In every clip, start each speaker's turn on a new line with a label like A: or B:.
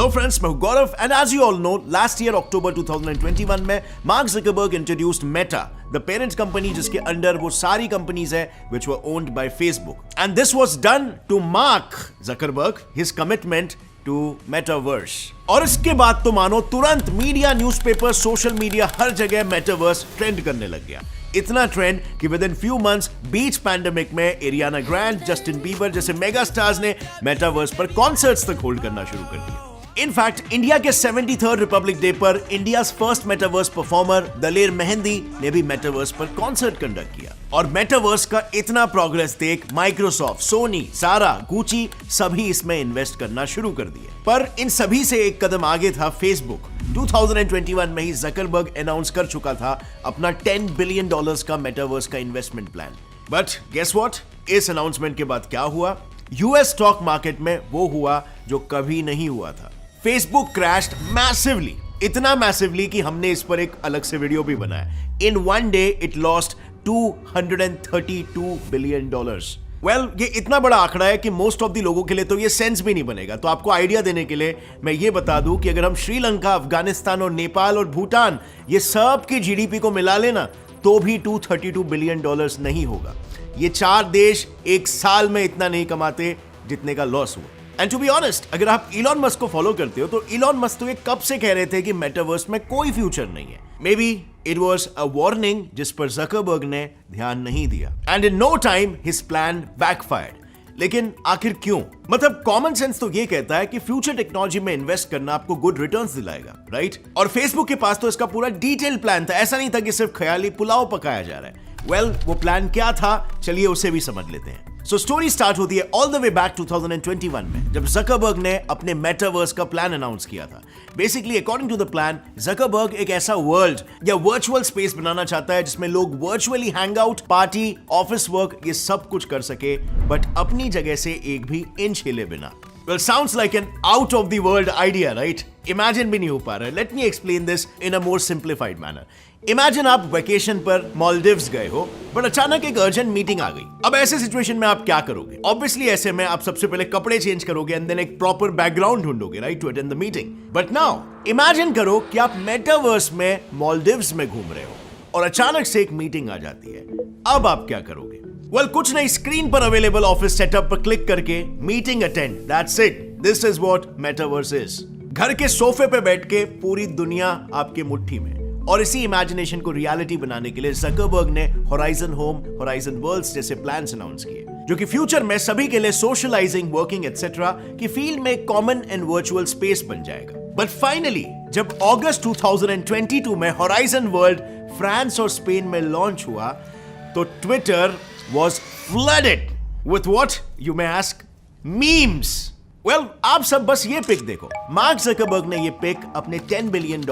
A: Hello friends, मैं हूं गौरव and as you all know, last year October 2021 में Mark Zuckerberg introduced Meta, the parent company जिसके under वो सारी कंपनीज है which were owned by Facebook. And this was done to mark Zuckerberg his commitment to Metaverse. और इसके बाद तो मानो तुरंत मीडिया, न्यूज़पेपर, सोशल मीडिया हर जगह मेटावर्स ट्रेंड करने लग गया. इतना ट्रेंड कि with in few months beach pandemic में एरियाना ग्रैंड, जस्टिन बीबर जैसे मेगा स्टार्स ने मेटावर्स पर कॉन्सर्ट्स तक होल्ड करना शुरू कर दिया. इनफैक्ट इंडिया के 73rd रिपब्लिक डे पर India's first metaverse performer Daler Mehndi ने भी मेटावर्स पर कॉन्सर्ट कंडक्ट किया. और मेटावर्स का इतना प्रोग्रेस देख माइक्रोसॉफ्ट, सोनी, सारा, गुची सभी इसमें इन्वेस्ट करना शुरू कर दिए. पर इन सभी से एक कदम आगे था फेसबुक. 2021 में ही जकरबर्ग अनाउंस कर चुका था अपना $10 बिलियन का मेटावर्स का investment plan. But guess what, इस अनाउंसमेंट के बाद क्या हुआ? यूएस स्टॉक मार्केट में वो हुआ जो कभी नहीं हुआ था. फेसबुक क्रैश्ड मैसिवली, इतना मैसिवली कि हमने इस पर एक अलग से वीडियो भी बनाया. In one day it lost $232 billion. Well, ये इतना बड़ा आंकड़ा है कि मोस्ट ऑफ द लोगों के लिए तो ये सेंस भी नहीं बनेगा. तो आपको आइडिया देने के लिए मैं ये बता दूं कि अगर हम श्रीलंका, अफगानिस्तान और नेपाल और भूटान ये सब की जीडीपी को मिला लेना तो भी $232 बिलियन नहीं होगा. ये चार देश एक साल में इतना नहीं कमाते जितने का लॉस हुआ. एंड टू बी ऑनेस्ट, अगर आप इलॉन मस्क को फॉलो करते हो तो इलॉन मस्क तो ये कब से कह रहे थे कि मेटावर्स में कोई फ्यूचर नहीं है. Maybe it was a warning जिस पर जकरबर्ग ने ध्यान नहीं दिया. And in no time his plan backfired. लेकिन आखिर क्यों? मतलब कॉमन सेंस तो ये कहता है कि फ्यूचर टेक्नोलॉजी में इन्वेस्ट करना आपको गुड रिटर्न्स दिलाएगा, राइट? और फेसबुक के पास तो इसका पूरा डिटेल प्लान था. ऐसा नहीं था कि सिर्फ ख्याली पुलाव पकाया जा रहा है. वेल, वो प्लान क्या था, चलिए उसे भी समझ लेते हैं. सो स्टोरी स्टार्ट होती है ऑल द वे बैक 2021 में, जब जकरबर्ग ने अपने मेटावर्स का प्लान अनाउंस किया था. Basically according to the plan, Zuckerberg एक ऐसा वर्ल्ड या वर्चुअल स्पेस बनाना चाहता है जिसमें लोग virtually hang out, party, office work ये सब कुछ कर सके, बट अपनी जगह से एक भी इंच हिले बिना. Well, sounds like an out of the world idea, right? Imagine भी नहीं हो पा रहा है. Let me explain this in a more simplified manner. Imagine आप वेकेशन पर मालदीव्स गए हो, बट अचानक एक अर्जेंट मीटिंग आ गई. अब ऐसे सिचुएशन में आप क्या करोगे? ऑब्वियसली ऐसे में आप सबसे पहले कपड़े चेंज करोगे एंड देन एक प्रॉपर बैकग्राउंड ढूंढोगे, right, to attend the meeting. But now imagine करो कि आप मेटावर्स में मालदीव्स में घूम रहे हो और अचानक से एक मीटिंग आ जाती है. अब आप क्या करोगे? वेल, कुछ नहीं, स्क्रीन पर अवेलेबल ऑफिस सेटअप पर क्लिक करके meeting attend. That's it. This is what metaverse is. घर के सोफे पे बैठ के पूरी दुनिया आपके मुट्ठी में. और इसी इमेजिनेशन को रियलिटी बनाने के लिए जकरबर्ग ने होराइजन होम, होराइजन वर्ल्ड्स जैसे प्लान्स अनाउंस किए, जो कि फ्यूचर में सभी के लिए सोशलाइजिंग, वर्किंग एटसेट्रा की फील्ड में एक कॉमन एंड वर्चुअल स्पेस बन जाएगा. बट फाइनली जब अगस्त 2022 में होराइजन वर्ल्ड फ्रांस और स्पेन में लॉन्च हुआ तो Twitter was flooded with what you may ask? Memes. Well, आप सब बस ये पिक देखो. मार्क जकरबर्ग ने ये पिक अपने $10 बिलियन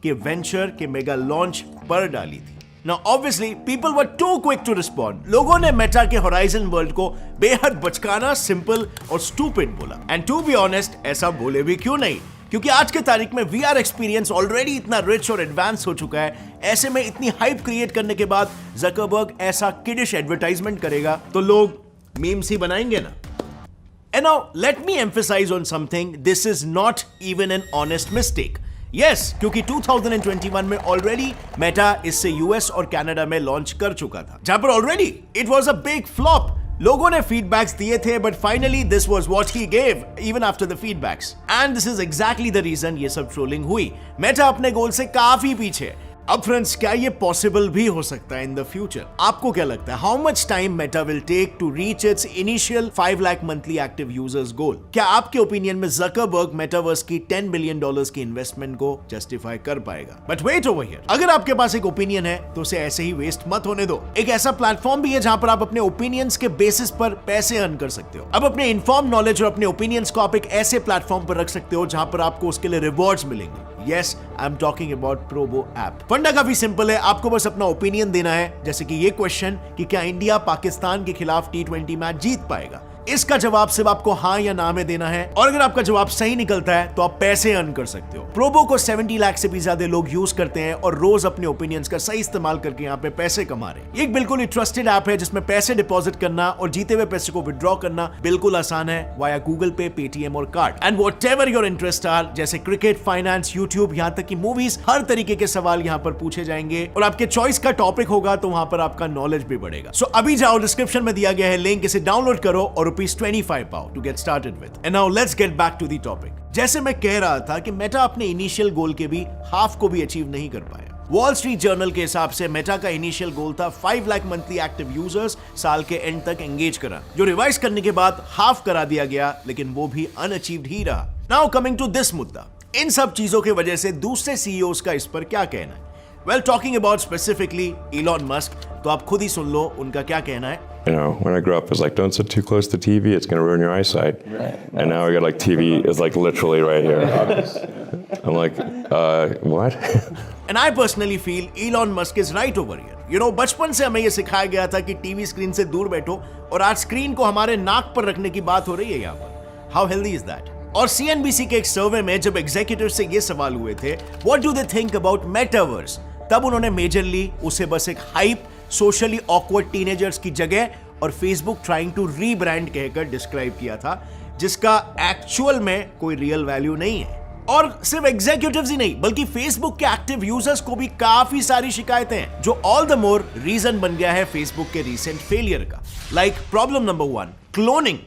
A: के वेंचर के मेगा लॉन्च पर डाली थी. Now obviously people were too quick to respond. लोगों ने मेटा के होराइजन वर्ल्ड को बेहद बचकाना, सिंपल और स्टूपिड बोला. एंड टू बी ऑनेस्ट, ऐसा बोले भी क्यों नहीं, क्योंकि आज के तारीख में VR एक्सपीरियंस ऑलरेडी इतना रिच और एडवांस हो चुका है. ऐसे में इतनी हाइप क्रिएट करने के बाद जकरबर्ग ऐसा किडिश एडवर्टाइजमेंट करेगा तो लोग मीम्स ही बनाएंगे ना. And now let me emphasise on something. This is not even an honest mistake. Yes, क्योंकि 2021 में ऑलरेडी मेटा इससे यूएस और कनाडा में लॉन्च कर चुका था, जहां पर already it was a big flop. लोगों ने फीडबैक्स दिए थे, but finally this was what he gave even after the feedbacks. And this is exactly the reason ये सब ट्रोलिंग हुई. मेटा अपने गोल से काफी पीछे. अब फ्रेंड्स, क्या ये पॉसिबल भी हो सकता है इन द फ्यूचर? आपको क्या लगता है? How much time Meta will take to reach its initial 5 lakh monthly active users goal? क्या आपके ओपिनियन में जकरबर्ग मेटावर्स की $10 बिलियन की इन्वेस्टमेंट को जस्टिफाई कर पाएगा? बट वेट ओवर हियर, अगर आपके पास एक ओपिनियन है तो उसे ऐसे ही वेस्ट मत होने दो. एक ऐसा प्लेटफॉर्म भी है जहां पर आप अपने ओपिनियंस के बेसिस पर पैसे अर्न कर सकते हो. अब अपने इन्फॉर्म नॉलेज और अपने ओपिनियंस को आप एक ऐसे प्लेटफॉर्म पर रख सकते हो जहां पर आपको उसके लिए रिवॉर्ड्स मिलेंगे. Yes, I'm talking about Probo app. फंडा काफी सिंपल है. आपको बस अपना ओपिनियन देना है, जैसे कि ये क्वेश्चन कि क्या इंडिया पाकिस्तान के खिलाफ T20 मैच जीत पाएगा. इसका जवाब सिर्फ आपको हाँ या ना में देना है और अगर आपका जवाब सही निकलता है तो आप पैसे अर्न कर सकते हो। प्रोबो को 70 लाख से भी ज्यादा लोग यूज करते हैं और रोज अपने ओपिनियंस का सही इस्तेमाल करके यहाँ पे पैसे कमा रहे हैं। एक बिल्कुल ही ट्रस्टेड ऐप है जिसमें पैसे डिपॉजिट करना और जीते हुए पैसे को विड्रॉ करना बिल्कुल आसान है वाया गूगल पे, पेटीएम और card. And whatever your interest are, जैसे क्रिकेट, फाइनेंस, यूट्यूब, यहाँ तक कि मूवीज, हर तरीके के सवाल यहाँ पर पूछे जाएंगे और आपके चॉइस का टॉपिक होगा तो वहां पर आपका नॉलेज भी बढ़ेगा। सो अभी जाओ, डिस्क्रिप्शन में दिया गया है लिंक, इसे डाउनलोड करो और ₹25 पाओ to get started with. And now let's get back to the topic. जैसे मैं कह रहा था कि मेटा अपने इनिशियल गोल के भी हाफ को भी अचीव नहीं कर पाया। वॉल स्ट्रीट जर्नल के हिसाब से मेटा का इनिशियल गोल था 5 लाख मंथली एक्टिव यूजर्स साल के एंड तक एंगेज करा, जो रिवाइज करने के बाद हाफ करा दिया गया, लेकिन वो भी अनअचीव्ड ही रहा। नाउ कमिंग टू दिस मुद्दा, इन सब चीजों की वजह से दूसरे सीईओज का इस पर क्या कहना है? Well, talking about specifically Elon Musk, तो आप खुद ही सुन लो उनका क्या कहना है।
B: You know, when I grew up, it was like, don't sit too close to TV, it's going to ruin your eyesight. Right. And now we got like TV is like literally right here. I'm like, what?
A: And I personally feel Elon Musk is right over here. You know, बचपन से हमें ये सिखाया गया था कि TV screen से दूर बैठो और आज स्क्रीन को हमारे नाक पर रखने की बात हो रही है यहाँ पर। How healthy is that? और CNBC के एक सर्वे में जब एग्जीक्यूटिव से ये सवाल हुए थे, What do they think about metaverse? तब उन्होंने मेजरली उसे बस एक हाइप, सोशली ऑकवर्ड टीनेजर्स की जगह और फेसबुक ट्राइंग टू रीब्रांड कहकर डिस्क्राइब किया था, जिसका एक्चुअल में कोई रियल वैल्यू नहीं है। और सिर्फ एग्जीक्यूटिव्स ही नहीं बल्कि फेसबुक के एक्टिव यूजर्स को भी काफी सारी शिकायतें हैं, जो ऑल द मोर रीजन बन गया है फेसबुक के रीसेंट फेलियर का। Like problem number 1, cloning.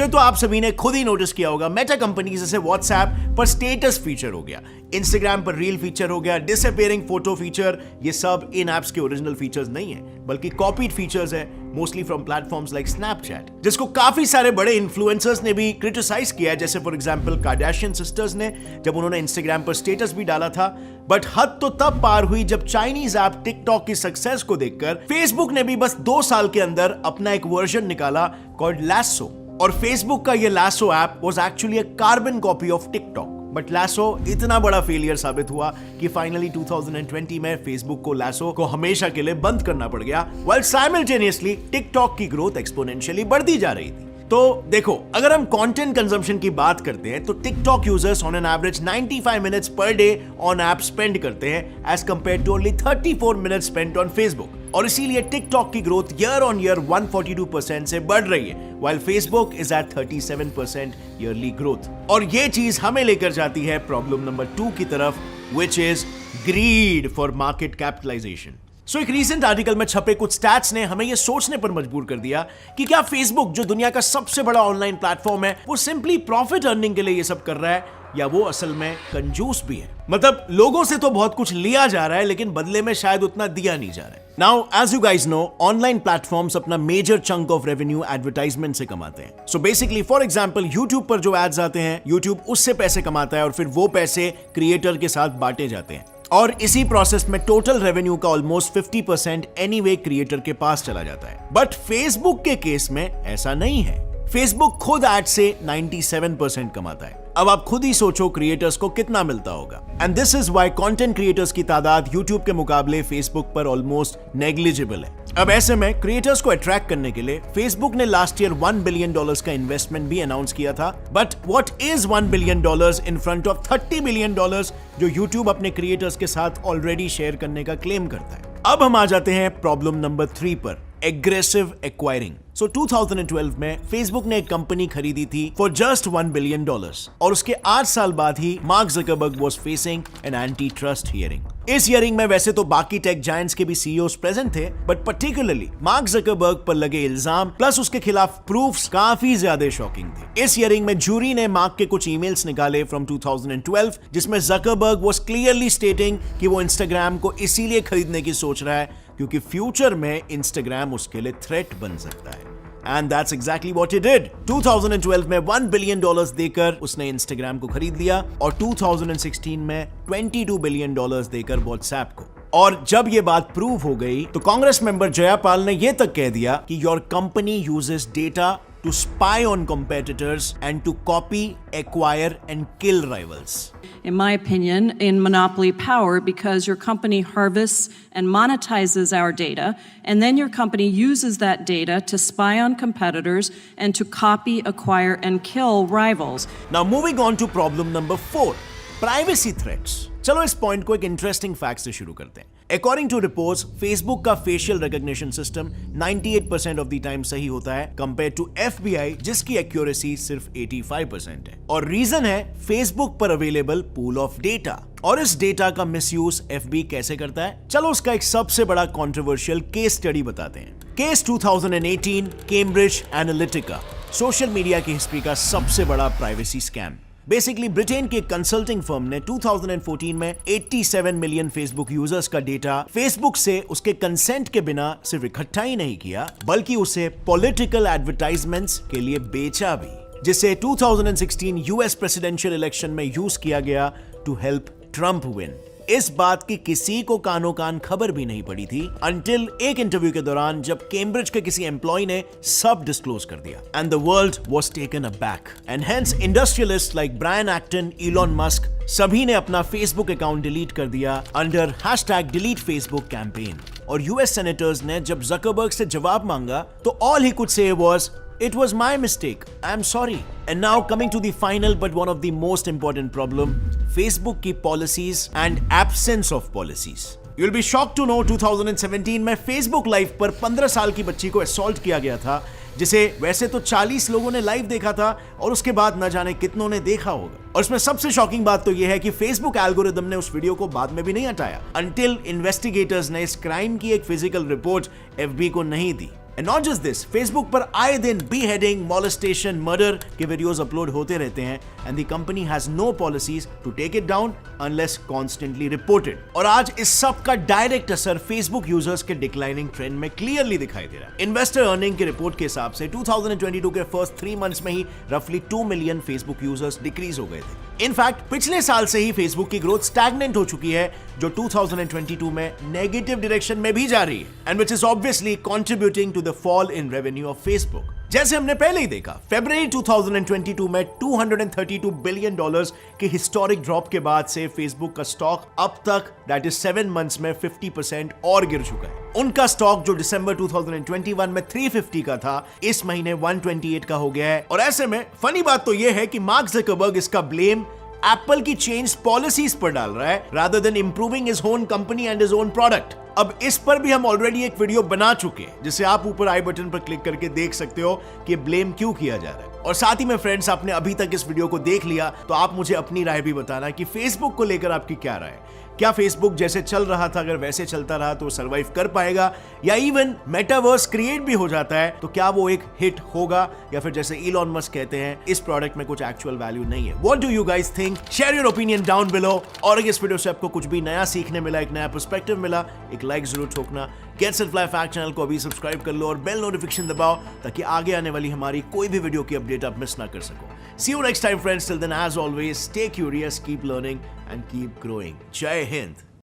A: तो आप सभी ने खुद ही नोटिस किया होगा, मेटा कंपनी जैसे व्हाट्सएप पर स्टेटस फीचर हो गया, इंस्टाग्राम पर रील फीचर हो गया, डिसअपीयरिंग फोटो फीचर, ये सब इन एप्स के ओरिजिनल फीचर्स नहीं है बल्कि कॉपीड फीचर्स है, mostly from platforms like Snapchat, जिसको काफी सारे बड़े इन्फ्लुएंसर्स ने भी क्रिटिसाइज किया है। जैसे फॉर एग्जांपल कार्डाशियन सिस्टर्स ने, जब उन्होंने इंस्टाग्राम पर स्टेटस भी डाला था। बट हद तो तब पार हुई जब चाइनीज ऐप टिकटॉक की सक्सेस को देखकर फेसबुक ने भी बस 2 साल के अंदर अपना एक वर्जन निकाला कॉल्ड लैसो। और फेसबुक का ये Lasso app was actually a carbon copy of TikTok. But Lasso इतना बड़ा फेलियर साबित हुआ कि फाइनली 2020 में फेसबुक को लैसो को हमेशा के लिए बंद करना पड़ गया, व्हाइल साइमल्टेनियसली टिकटॉक की ग्रोथ एक्सपोनेंशियली बढ़ती जा रही थी। तो देखो, अगर हम कंटेंट कंजम्पशन की बात करते हैं तो TikTok users on an average 95 minutes per day on app spend करते हैं as compared to only 34 minutes spent on Facebook. और इसीलिए टिकटॉक की ग्रोथ ईयर ऑन ईयर 142% से बढ़ रही है, while Facebook is at 37% yearly growth. और ये चीज हमें लेकर जाती है प्रॉब्लम नंबर 2 की तरफ, which is greed for market capitalization। सो एक रीसेंट आर्टिकल में छपे कुछ स्टैट्स ने हमें यह सोचने पर मजबूर कर दिया कि क्या फेसबुक, जो दुनिया का सबसे बड़ा ऑनलाइन प्लेटफॉर्म है, वो सिंपली प्रॉफिट अर्निंग के लिए ये सब कर रहा है या वो असल में कंजूस भी है। मतलब लोगों से तो बहुत कुछ लिया जा रहा है लेकिन बदले में शायद उतना दिया नहीं जा रहा है। Now as you guys know, online platforms अपना major chunk of revenue advertisement से कमाते हैं। So basically for example YouTube पर जो एड्स आते हैं, यूट्यूब उससे पैसे कमाता है और फिर वो पैसे क्रिएटर के साथ बांटे जाते हैं। और इसी प्रोसेस में टोटल रेवेन्यू का ऑलमोस्ट 50% एनीवे क्रिएटर के पास चला जाता है। बट फेसबुक के केस में ऐसा नहीं है। फेसबुक खुद एड से 97% कमाता है। अब आप खुद ही सोचो क्रिएटर्स को कितना मिलता होगा। And this is why content creators की तादाद यूट्यूब के मुकाबले फेसबुक पर ऑलमोस्ट नेग्लिजिबल है। अब ऐसे में क्रिएटर्स को अट्रैक्ट करने के लिए फेसबुक ने लास्ट ईयर $1 बिलियन का इन्वेस्टमेंट भी अनाउंस किया था। But what is $1 billion in front of $30 billion जो यूट्यूब अपने क्रिएटर्स के साथ ऑलरेडी शेयर करने का क्लेम करता है। अब हम आ जाते हैं प्रॉब्लम नंबर 3 पर, एग्रेसिव एक्वायरिंग। सो 2012 में फेसबुक ने एक कंपनी खरीदी थी फॉर जस्ट $1 बिलियन और उसके 8 साल बाद ही Mark Zuckerberg was facing an anti trust hearing. इस हियरिंग में वैसे तो बाकी टेक जायंट्स के भी सीईओज प्रेजेंट थे, बट पर्टिकुलरली मार्क ज़करबर्ग पर लगे इल्जाम प्लस उसके खिलाफ प्रूफ्स काफी ज्यादा शॉकिंग थे। इस हियरिंग में जूरी ने मार्क के कुछ ईमेल्स निकाले फ्रॉम 2012 जिसमें ज़करबर्ग वाज क्लियरली स्टेटिंग कि वो इंस्टाग्राम को इसीलिए खरीदने की सोच रहा है क्योंकि फ्यूचर में इंस्टाग्राम उसके लिए थ्रेट बन सकता है। And that's exactly what he did. 2012 में $1 बिलियन देकर उसने इंस्टाग्राम को खरीद लिया और 2016 में $22 बिलियन देकर व्हाट्सएप को। और जब ये बात प्रूव हो गई तो कांग्रेस मेंबर जयापाल ने यह तक कह दिया कि your company uses data to spy on competitors and to copy, acquire, and kill rivals.
C: In my opinion, in monopoly power, because your company harvests and monetizes our data, and then your company uses that data to spy on competitors and to copy, acquire, and kill rivals.
A: Now moving on to problem number 4, privacy threats. चलो इस point को एक interesting fact से शुरू करते हैं. According to reports, Facebook का facial recognition system 98% of the time सही होता है कंपेयर टू FBI जिसकी एक्यूरेसी सिर्फ 85% है. और रीजन है Facebook पर अवेलेबल पूल ऑफ डेटा. और इस डेटा का मिसयूज FB कैसे करता है? चलो उसका एक सबसे बड़ा कंट्रोवर्शियल केस स्टडी बताते हैं. Case 2018 Cambridge Analytica, social media की हिस्ट्री का सबसे बड़ा प्राइवेसी स्कैम. बेसिकली ब्रिटेन के कंसल्टिंग फर्म ने 2014 में 87 मिलियन फेसबुक यूजर्स का डेटा फेसबुक से उसके कंसेंट के बिना सिर्फ इकट्ठा ही नहीं किया बल्कि उसे पॉलिटिकल एडवर्टाइजमेंट्स के लिए बेचा भी, जिसे 2016 यूएस प्रेसिडेंशियल इलेक्शन में यूज किया गया टू हेल्प ट्रंप विन. इस बात की किसी को कानो कान खबर भी नहीं पड़ी थी अंटिल एक इंटरव्यू के दौरान जब कैम्ब्रिज के किसी एम्प्लॉय ने सब डिस्क्लोज कर दिया. And the world was taken aback and hence industrialist like Brian Acton, Elon Musk सभी ने अपना फेसबुक अकाउंट डिलीट कर दिया अंडर #DeleteFacebook कैंपेन. और यूएस सेनेटर्स ने जब जकरबर्ग से जवाब मांगा तो all he could say was It was my mistake. I'm sorry. And now coming to the final but one of the most important problem, Facebook की policies and absence of policies. You'll be shocked to know 2017 में Facebook Live पर 15 साल की बच्ची को assault किया गया था, जिसे वैसे तो 40 लोगों ने लाइव देखा था और उसके बाद न जाने कितनों ने देखा होगा. और इसमें सबसे शॉकिंग बात तो यह है कि फेसबुक एल्गोरिदम ने उस वीडियो को बाद में भी नहीं हटाया अंटिल इन्वेस्टिगेटर्स ने इस क्राइम की एक फिजिकल रिपोर्ट FB को नहीं दी. And not just this, Facebook पर आए दिन beheading, molestation, murder के वीडियोस अपलोड होते रहते हैं and the company has no policies to take it down unless constantly reported. और आज इस सब का डायरेक्ट असर Facebook यूजर्स के डिक्लाइनिंग ट्रेंड में क्लियरली दिखाई दे रहा है. इन्वेस्टर अर्निंग की रिपोर्ट के हिसाब से 2022 के फर्स्ट 3 मंथ्स में ही रफली 2 मिलियन Facebook यूजर्स डिक्रीज हो गए थे. इनफैक्ट पिछले साल से ही Facebook की ग्रोथ स्टैग्नेंट हो चुकी है जो 2022 में नेगेटिव डायरेक्शन में भी जा रही है and which is obviously contributing to the fall in revenue of Facebook. जैसे हमने पहले ही देखा, फरवरी 2022 में $232 बिलियन के हिस्टोरिक ड्रॉप के बाद से फेसबुक का स्टॉक अब तक दैट इज 7 मंथ्स में 50% और गिर चुका है. उनका स्टॉक जो दिसंबर 2021 में 350 का था इस महीने 128 का हो गया है. और ऐसे में फनी बात तो यह है कि मार्क ज़करबर्ग इसका ब्लेम एप्पल की चेंज पॉलिसीज पर डाल रहा है rather than improving his own company and his own product. अब इस पर भी हम ऑलरेडी एक वीडियो बना चुके हैं जिसे आप ऊपर आई बटन पर क्लिक करके देख सकते हो कि ब्लेम क्यों किया जा रहा है. और साथ ही में फ्रेंड्स, आपने अभी तक इस वीडियो को देख लिया तो आप मुझे अपनी राय भी बताना कि फेसबुक को लेकर आपकी क्या राय है. क्या फेसबुक जैसे चल रहा था अगर वैसे चलता रहा तो सरवाइव कर पाएगा, या इवन मेटावर्स क्रिएट भी हो जाता है तो क्या वो एक हिट होगा, या फिर जैसे इलॉन मस्क कहते हैं इस प्रोडक्ट में कुछ एक्चुअल वैल्यू नहीं है. What do you guys think? Share your opinion down below. और अगर इस वीडियो से आपको कुछ भी नया सीखने मिला, एक नया पर्सपेक्टिव मिला, एक लाइक जरूर ठोकना. Gates and fly fact channel को अभी सब्सक्राइब कर लो और बेल नोटिफिकेशन दबाओ ताकि आगे आने वाली हमारी कोई भी वीडियो की अपडेट आप मिस ना कर सको. See you next time friends. Till then, as always, stay curious, keep learning and keep growing. Jai Hind.